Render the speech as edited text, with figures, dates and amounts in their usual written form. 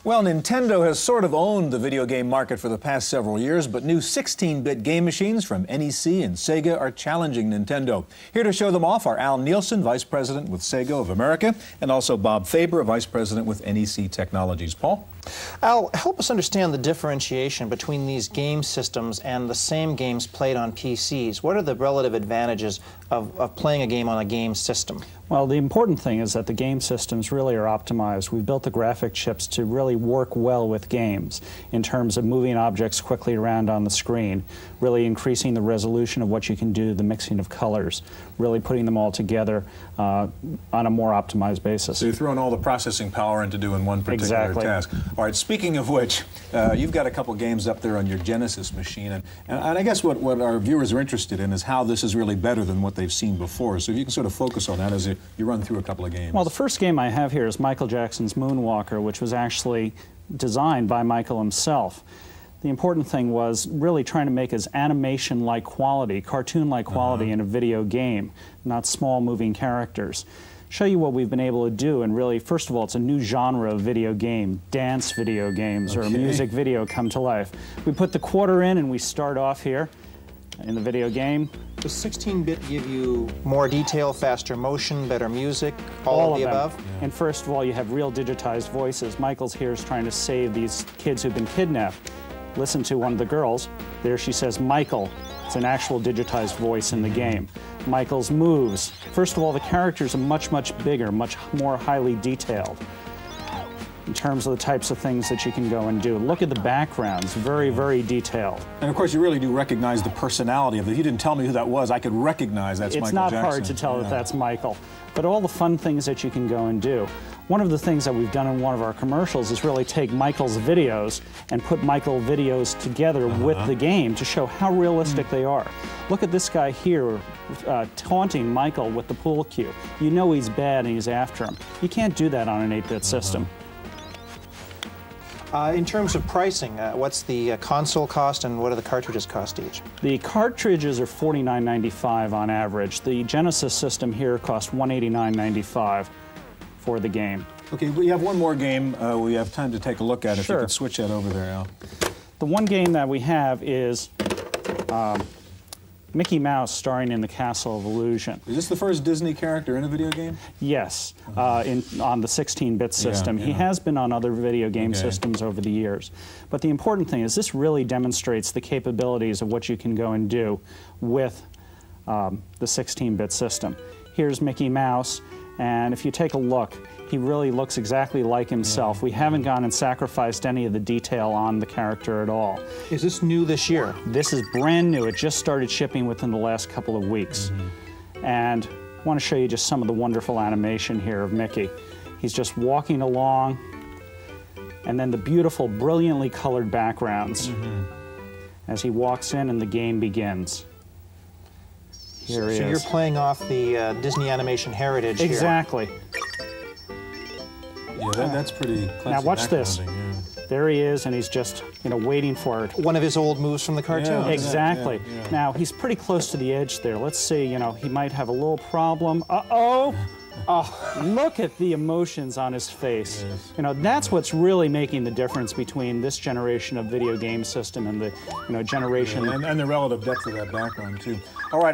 Well, Nintendo has sort of owned the video game market for the past several years, but new 16-bit game machines from NEC and Sega are challenging Nintendo. Here to show them off are Al Nilsen, Vice President with Sega of America, and also Bob Faber, Vice President with NEC Technologies. Paul? Al, help us understand the differentiation between these game systems and the same games played on PCs. What are the relative advantages of playing a game on a game system? Well, the important thing is that the game systems really are optimized. We've built the graphic chips to really work well with games in terms of moving objects quickly around on the screen, really increasing the resolution of what you can do, the mixing of colors, really putting them all together on a more optimized basis. So you're throwing all the processing power into doing one particular task. All right, speaking of which, you've got a couple games up there on your Genesis machine, and I guess what our viewers are interested in is how this is really better than what they've seen before. So if you can sort of focus on that as you run through a couple of games. Well, the first game I have here is Michael Jackson's Moonwalker, which was actually designed by Michael himself. The important thing was really trying to make as animation-like quality, cartoon-like quality in a video game, not small moving characters. Show you what we've been able to do, and really, first of all, it's a new genre of video game, dance video games, or music video come to life. We put the quarter in and we start off here in the video game. Does 16-bit give you more detail, faster motion, better music, all of the above? Yeah. And first of all, you have real digitized voices. Michael's here is trying to save these kids who've been kidnapped. Listen to one of the girls. There she says, Michael. It's an actual digitized voice in the game. Michael's moves. First of all, the characters are much, much bigger, much more highly detailed in terms of the types of things that you can go and do. Look at the backgrounds, very, very detailed. And of course, you really do recognize the personality of it. If you didn't tell me who that was, I could recognize that's Michael Jackson. It's not hard to tell that that's Michael, but all the fun things that you can go and do. One of the things that we've done in one of our commercials is really take Michael's videos and put Michael videos together with the game to show how realistic they are. Look at this guy here taunting Michael with the pool cue. You know he's bad and he's after him. You can't do that on an 8-bit system. In terms of pricing, what's the console cost and what do the cartridges cost each? The cartridges are $49.95 on average. The Genesis system here costs $189.95 for the game. Okay, we have one more game we have time to take a look at. If you Sure. could switch that over there, Al. The one game that we have is Mickey Mouse starring in the Castle of Illusion. Is this the first Disney character in a video game? Yes, on the 16-bit system. He has been on other video game systems over the years. But the important thing is this really demonstrates the capabilities of what you can go and do with the 16-bit system. Here's Mickey Mouse, and if you take a look, he really looks exactly like himself. We haven't gone and sacrificed any of the detail on the character at all. Is this new this year? This is brand new. It just started shipping within the last couple of weeks. And I want to show you just some of the wonderful animation here of Mickey. He's just walking along, and then the beautiful, brilliantly colored backgrounds as he walks in and the game begins. Here he is. So you're playing off the Disney animation heritage here. Exactly. Yeah, that's pretty classic. Now watch this. Yeah. There he is, and he's just, waiting for it. One of his old moves from the cartoon. Yeah, Exactly. yeah. Now, he's pretty close to the edge there. Let's see, he might have a little problem. Uh-oh! Oh, look at the emotions on his face. Yes. That's what's really making the difference between this generation of video game system and the, generation. And the relative depth of that background, too. All right,